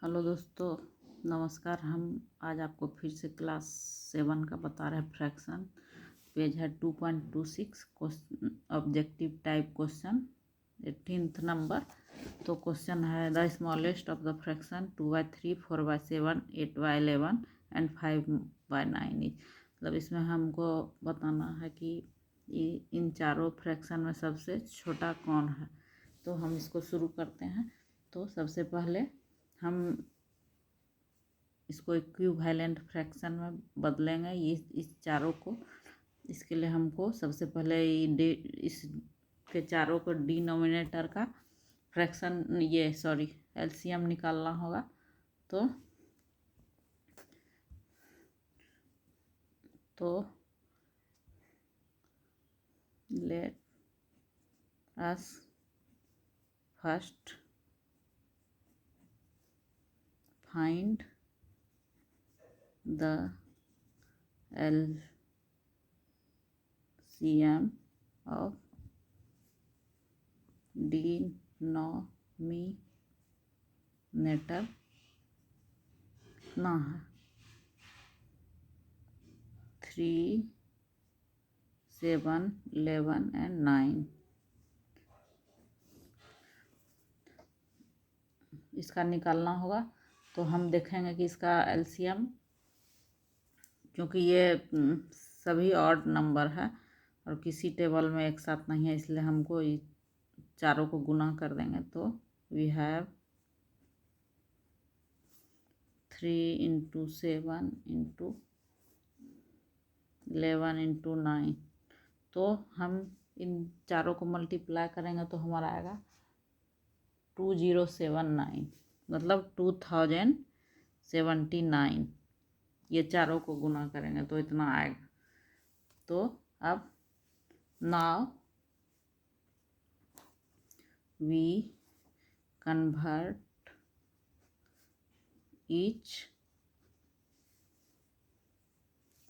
Hello दोस्तों, नमस्कार। हम आज आपको फिर से क्लास 7 का बता रहे हैं फ्रैक्शन। पेज है 2.26 objective type question 18th number. तो क्वेश्चन है the smallest of the fraction 2/3, 4/7, 8/11 and 5/9 is. मतलब इसमें हमको बताना है कि इन चारों फ्रैक्शन में सबसे छोटा कौन है। तो हम इसको शुरू करते हैं। तो सबसे पहले हम इसको इक्विवेलेंट फ्रैक्शन में बदलेंगे इस चारों को। इसके लिए हमको सबसे पहले इसके चारों को डिनोमिनेटर का फ्रैक्शन एलसीएम निकालना होगा। तो let us first find the LCM of denominator कितना है 3, 7, 11 एंड 9। इसका निकालना होगा। तो हम देखेंगे कि इसका एलसीएम, क्योंकि ये सभी ऑड नंबर है और किसी टेबल में एक साथ नहीं है, इसलिए हमको चारों को गुना कर देंगे। तो वी हैव 3 × 7 × 11 × 9। तो हम इन चारों को मल्टीप्लाई करेंगे तो हमारा आएगा 2079, मतलब 2079। ये चारों को गुना करेंगे तो इतना आएगा। तो अब नाउ वी कन्वर्ट ईच,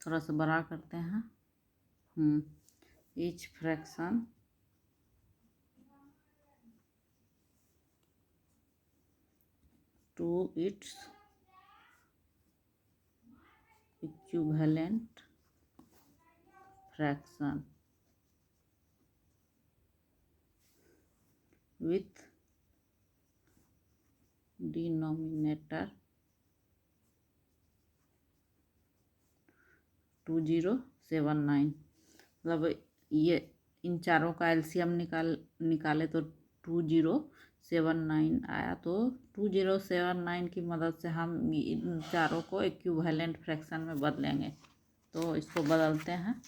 थोड़ा सा बड़ा करते हैं, each fraction to its equivalent fraction with denominator 2079। मतलब ये इन चारों का एलसीएम निकाले तो 2079 आया। तो 2079 की मदद से हम इन चारों को इक्विवेलेंट फ्रैक्शन में बदलेंगे। तो इसको बदलते हैं।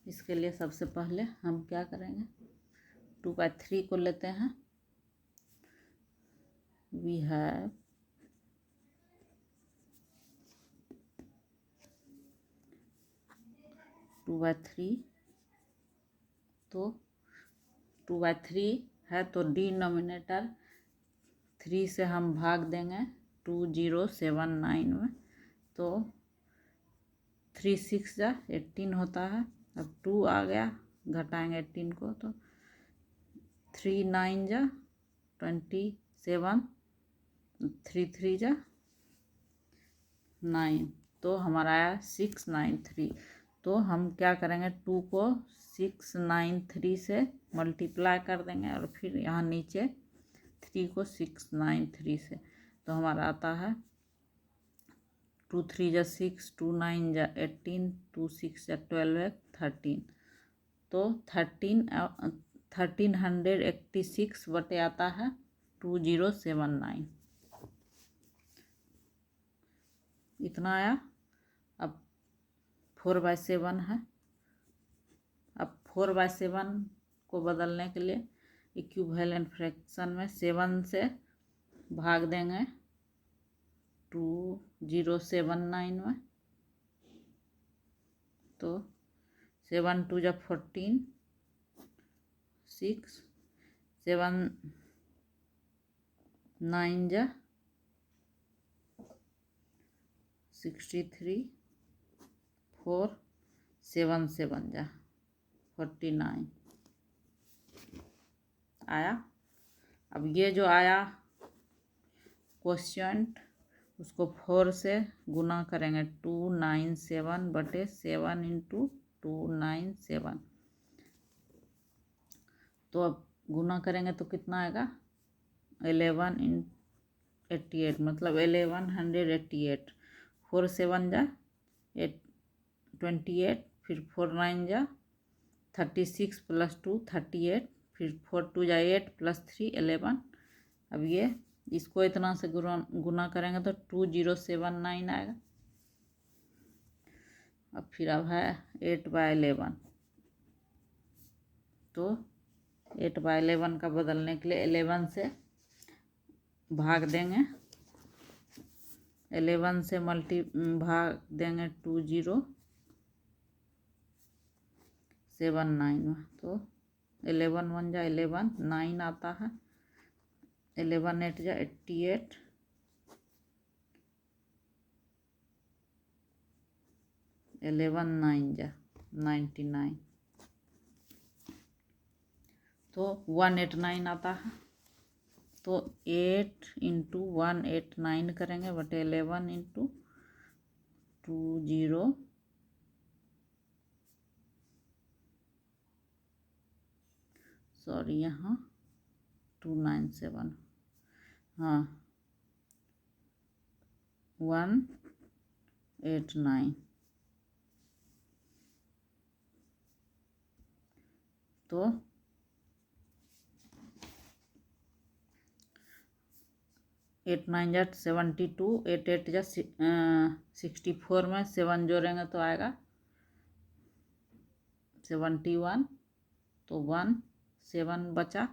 इसके लिए सबसे पहले हम क्या करेंगे, 2/3 को लेते हैं। We have 2/3। तो 2/3 है तो डिनोमिनेटर 3 से हम भाग देंगे 2079 में। तो 3 6 जा 18 होता है। अब 2 आ गया, घटाएंगे 18 को, तो 3 9 जा 27, 3 3 जा 9। तो हमारा आया 693। तो हम क्या करेंगे, 2 को 693 से मल्टीप्लाई कर देंगे और फिर यहाँ नीचे 3 को 693 से। तो हमारा आता है 2 3 जा 6, 2 9 जा 18, 2 6 जा 12, 13। तो 1386 बटे आता है 2079, इतना आया। अब 4/7 है। अब 4/7 को बदलने के लिए इक्विवेलेंट फ्रैक्शन में 7 से भाग देंगे 2079 में। तो 7 2 जा 14, 6 7 9 जा 63, 4 7 से बन जा 49 आया। अब ये जो आया क्वोशिएंट उसको 4 से गुना करेंगे 297 बटे 7 इंटू 297। तो अब गुना करेंगे तो कितना आएगा 1188 मतलब 1188। 4 से 1 जा 28 फिर 4 9 जा 36 प्लस 2 38 फिर 4 2 जा 8 प्लस 3 11। अब ये इसको इतना से गुना करेंगे तो 2079 आएगा। अब फिर अब है 8/11 तो 8/11 का बदलने के लिए 11 से भाग देंगे 11 से भाग देंगे 2079 तो 11 1 जा 11 9 आता है 11 8 जा 88 11 9 जा 99 तो 189 आता है। तो 8 इंटू 189 करेंगे बटे 11 इंटू 20 सॉरी यहाँ 297 हाँ 189 तो 8 9 जा 72 8 8 जा 64 में 7 जोड़ेंगे तो आएगा 71 तो 1 7 बचा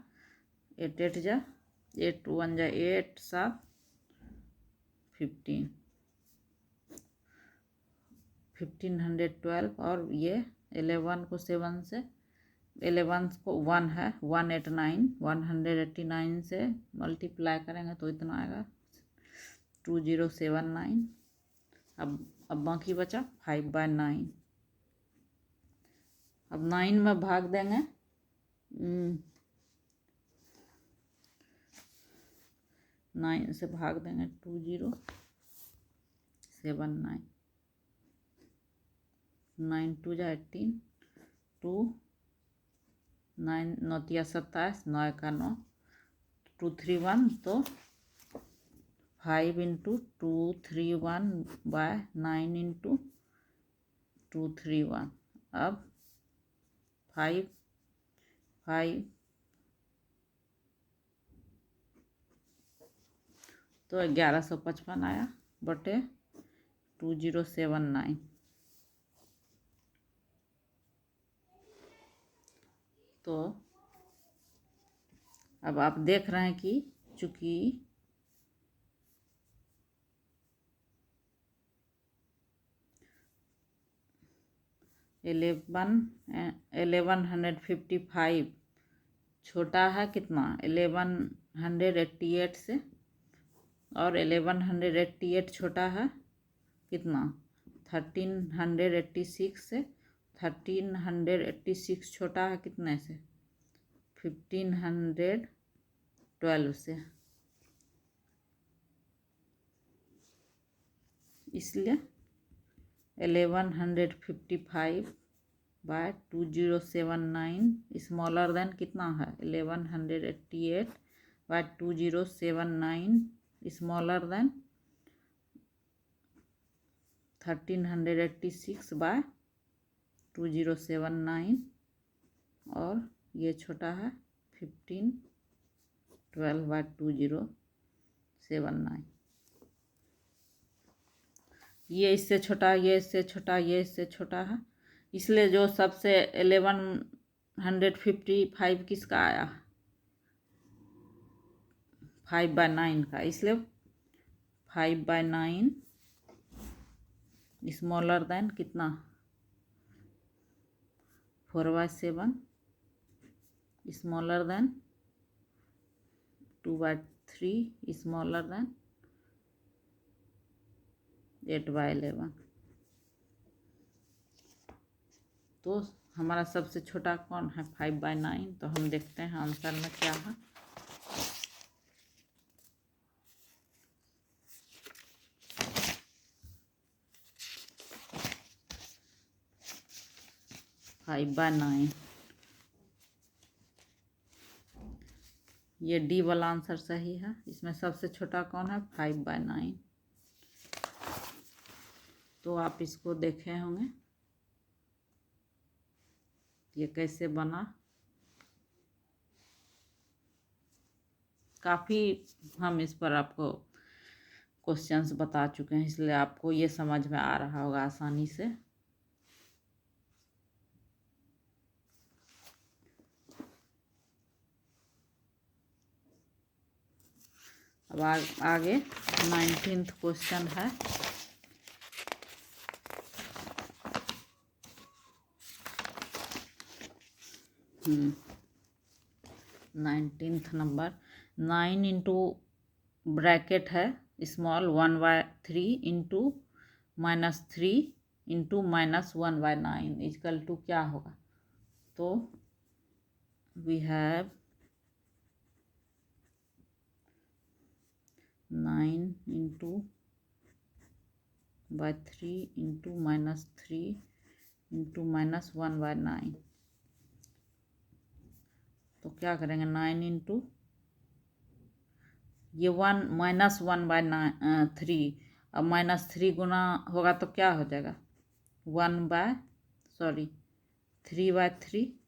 8 8 जा 8 1 जा 8 7 15 1512 और ये 11 को 7 से 11 को 1 है 189 189 से मल्टीप्लाई करेंगे तो इतना आएगा 2079। अब बाकी बचा 5/9। अब 9 में भाग देंगे 9 से भाग देंगे 2079 9 2 जा 18 2 9 9 तिया 27 9 का 9 231 तो 5 इंटू 231/9 इंटू 231। अब 5 5 तो 1155 आया बटे 2079। तो अब आप देख रहे हैं कि चूंकि इलेवन 1155 छोटा है कितना 1188 से और 1188 छोटा है कितना 1386 से 1386 छोटा है कितने से 1512 से। इसलिए 1155/2079 स्मॉलर देन कितना है 1188/2079 स्मॉलर देन 1386/2079 और ये छोटा है 1512/2079। ये इससे छोटा ये इससे छोटा ये इससे छोटा है इसलिए जो सबसे 1155 किसका आया 5/9 का। इसलिए 5/9 स्मॉलर देन कितना 4/7 स्मॉलर देन 2/3 स्मॉलर देन 8/11। तो हमारा सबसे छोटा कौन है 5/9। तो हम देखते हैं आंसर में क्या है। फाइव बाय नाइन, ये डी वाला आंसर सही है। इसमें सबसे छोटा कौन है 5/9। तो आप इसको देखे होंगे ये कैसे बना। काफ़ी हम इस पर आपको क्वेश्चंस बता चुके हैं, इसलिए आपको ये समझ में आ रहा होगा आसानी से। अब आगे 19th क्वेश्चन है। नाइनटीन्थ नंबर 9 इंटू ब्रैकेट है small 1/3 into -3 into -1/9 is equal to क्या होगा। तो we have 9 into (3) into -3 into -1/9। तो क्या करेंगे 9 इंटू ये 1 -1/3 अब -3 गुना होगा तो क्या हो जाएगा 3/3,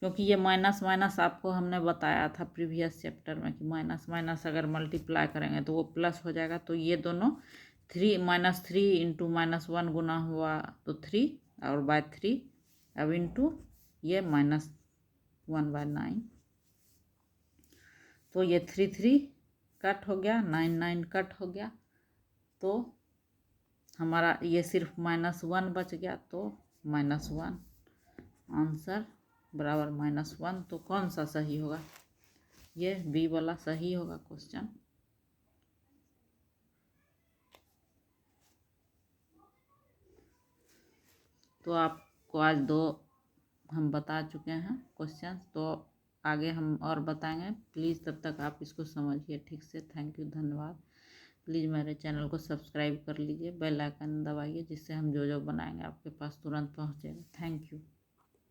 क्योंकि ये माइनस माइनस आपको हमने बताया था प्रीवियस चैप्टर में कि माइनस माइनस अगर मल्टीप्लाई करेंगे तो वो प्लस हो जाएगा। तो ये दोनों -3 इंटू -1 गुना हुआ तो 3 और /3 अब इंटू ये -1/9। तो ये 3 कट हो गया, 9 कट हो गया, तो हमारा ये सिर्फ -1 बच गया। तो -1 आंसर बराबर -1। तो कौन सा सही होगा, ये बी वाला सही होगा क्वेश्चन। तो आपको आज 2 हम बता चुके हैं क्वेश्चन, तो आगे हम और बताएंगे। प्लीज़ तब तक आप इसको समझिए ठीक से। थैंक यू, धन्यवाद। प्लीज़ मेरे चैनल को सब्सक्राइब कर लीजिए, बेल आइकन दबाइए, जिससे हम जो बनाएंगे आपके पास तुरंत पहुँचेगा। Thank you.